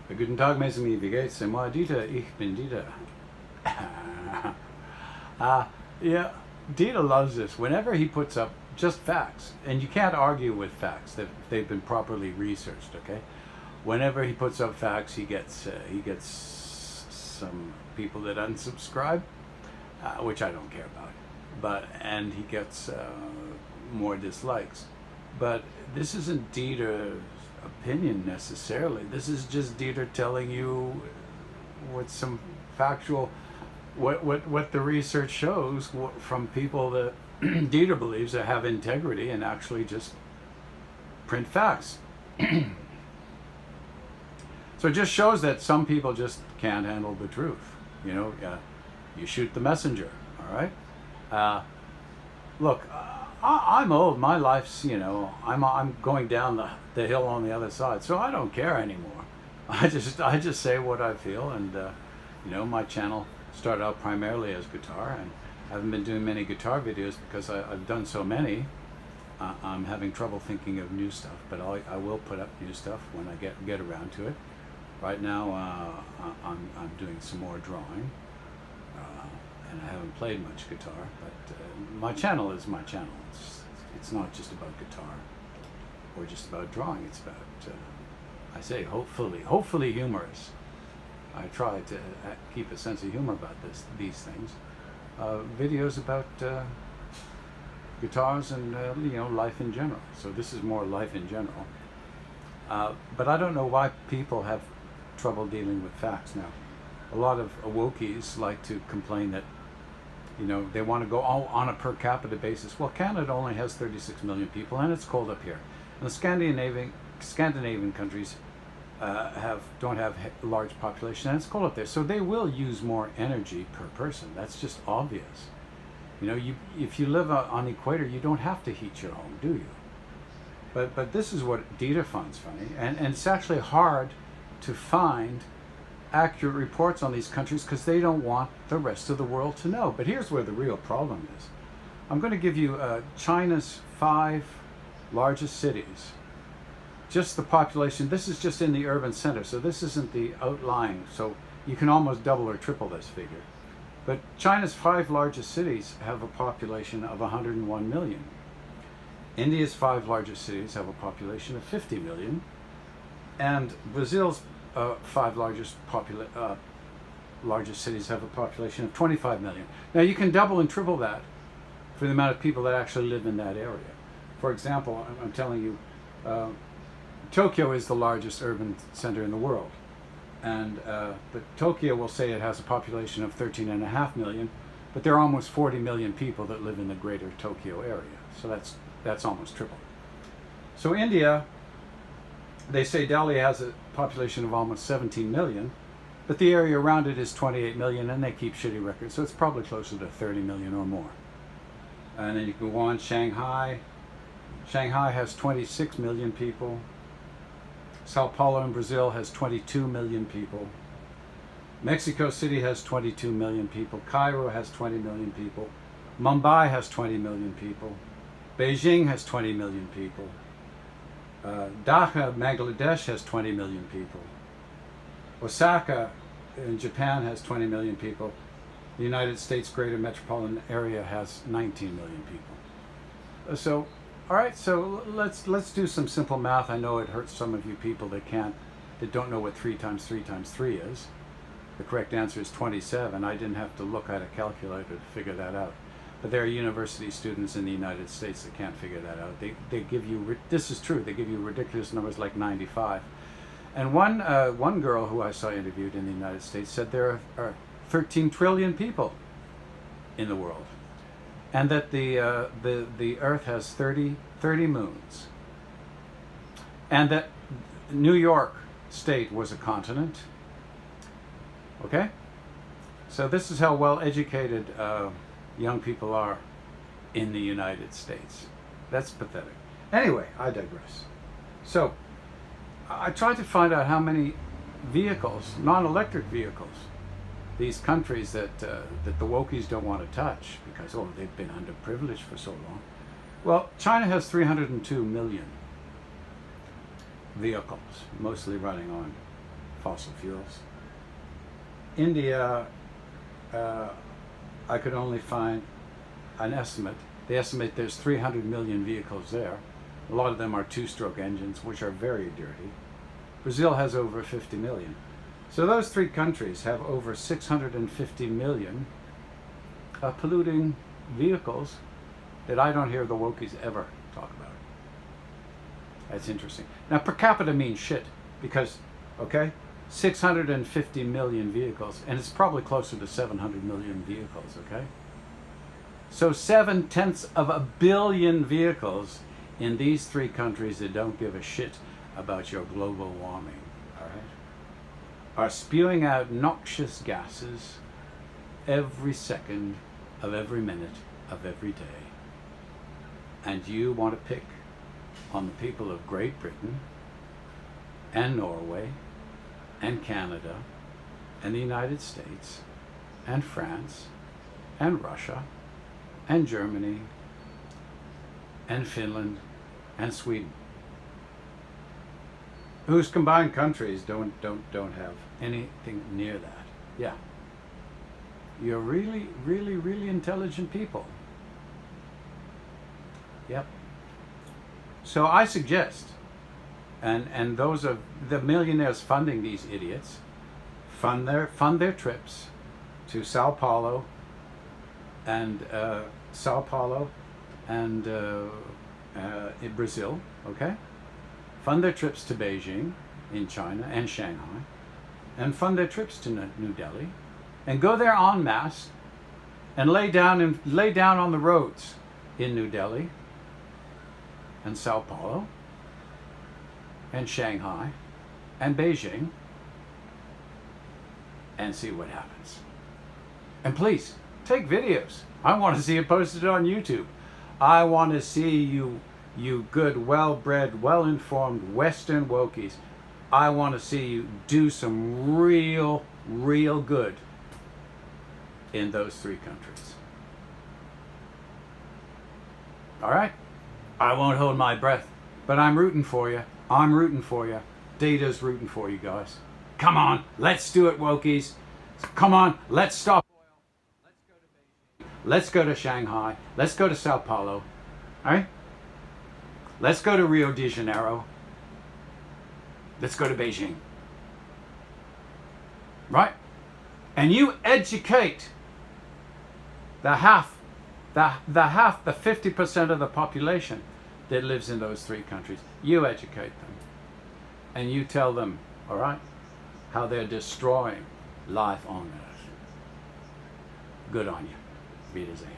Guten Tag, Mesami, wie geht's? Moi, Dieter, ich bin Dieter. Yeah, Dieter loves this. Whenever he puts up just facts, and you can't argue with facts that they've been properly researched, okay? Whenever he puts up facts, he gets some people that unsubscribe, which I don't care about, and he gets more dislikes. But this isn't Dieter's opinion necessarily. This is just Dieter telling you what some factual, what the research shows from people that Dieter believes that have integrity and actually just print facts. So it just shows that some people just can't handle the truth. You know, you shoot the messenger. All right. Look, I'm old. My life's, you know, I'm going down the hill on the other side, so I don't care anymore. I just say what I feel, and you know, my channel started out primarily as guitar, and I haven't been doing many guitar videos because I've done so many. I'm having trouble thinking of new stuff, but I will put up new stuff when I get around to it. Right now, I'm doing some more drawing, and I haven't played much guitar. But my channel is my channel. It's not just about guitar or just about drawing. It's about I say hopefully humorous. I try to keep a sense of humor about these things. Videos about guitars and you know, life in general. So this is more life in general. But I don't know why people have trouble dealing with facts now. A lot of Wokies like to complain that, you know, they want to go all on a per capita basis. Well, Canada only has 36 million people, and it's cold up here. And the Scandinavian countries don't have a large population, and it's cold up there. So they will use more energy per person. That's just obvious. You know, if you live on the equator, you don't have to heat your home, do you? But this is what Dieter finds funny, and it's actually hard to find accurate reports on these countries because they don't want the rest of the world to know. But here's where the real problem is. I'm going to give you China's 5 largest cities. Just the population. This is just in the urban center, so this isn't the outlying. So you can almost double or triple this figure. But China's 5 largest cities have a population of 101 million. India's 5 largest cities have a population of 50 million. And Brazil's 5 largest cities have a population of 25 million. Now you can double and triple that for the amount of people that actually live in that area. For example, I'm telling you, Tokyo is the largest urban center in the world. And but Tokyo will say it has a population of 13.5 million, but there are almost 40 million people that live in the greater Tokyo area. So that's almost triple. So India, they say Delhi has a population of almost 17 million, but the area around it is 28 million, and they keep shitty records, so it's probably closer to 30 million or more. And then you can go on. Shanghai has 26 million people. Sao Paulo in Brazil has 22 million people. Mexico City has 22 million people. Cairo has 20 million people. Mumbai has 20 million people. Beijing has 20 million people. Dhaka, Bangladesh has 20 million people. Osaka in Japan has 20 million people. The United States greater metropolitan area has 19 million people. So, all right, so let's do some simple math. I know it hurts some of you people that don't know what 3 times 3 times 3 is. The correct answer is 27. I didn't have to look at a calculator to figure that out. But there are university students in the United States that can't figure that out. They give you, this is true, they give you ridiculous numbers like 95. And one girl who I saw interviewed in the United States said there are 13 trillion people in the world, and that the Earth has 30 moons, and that New York State was a continent. Okay? So this is how well educated young people are in the United States. That's pathetic. Anyway, I digress. So I tried to find out how many vehicles, non-electric vehicles, these countries that the Wokies don't want to touch because, oh, they've been underprivileged for so long. Well, China has 302 million vehicles, mostly running on fossil fuels. India, I could only find an estimate. They estimate there's 300 million vehicles there. A lot of them are two-stroke engines, which are very dirty. Brazil has over 50 million. So those three countries have over 650 million polluting vehicles that I don't hear the Wokies ever talk about. That's interesting. Now, per capita means shit because, okay, 650 million vehicles, and it's probably closer to 700 million vehicles, okay? So 7/10 of a billion vehicles in these three countries that don't give a shit about your global warming, all right, are spewing out noxious gases every second of every minute of every day. And you want to pick on the people of Great Britain and Norway and Canada and the United States and France and Russia and Germany and Finland and Sweden, whose combined countries don't have anything near that. Yeah. You're really, really, really intelligent people. Yep. So I suggest, and those are the millionaires funding these idiots, fund their trips to Sao Paulo and in Brazil, okay? Fund their trips to Beijing in China and Shanghai, and fund their trips to New Delhi, and go there en masse, and lay down on the roads in New Delhi, and Sao Paulo, and Shanghai, and Beijing, and see what happens. And please, take videos. I want to see it posted on YouTube. I want to see you good, well-bred, well-informed Western Wokies. I want to see you do some real good in those three countries. All right? I won't hold my breath, but I'm rooting for you. I'm rooting for you. Data's rooting for you guys. Come on, let's do it, Wokies. Come on, let's stop oil. Let's go to Beijing. Let's go to Shanghai. Let's go to Sao Paulo. All right? Let's go to Rio de Janeiro. Let's go to Beijing. Right? And you educate the 50% of the population that lives in those three countries. You educate them. And you tell them, all right, how they're destroying life on Earth. Good on you. Wiedersehen.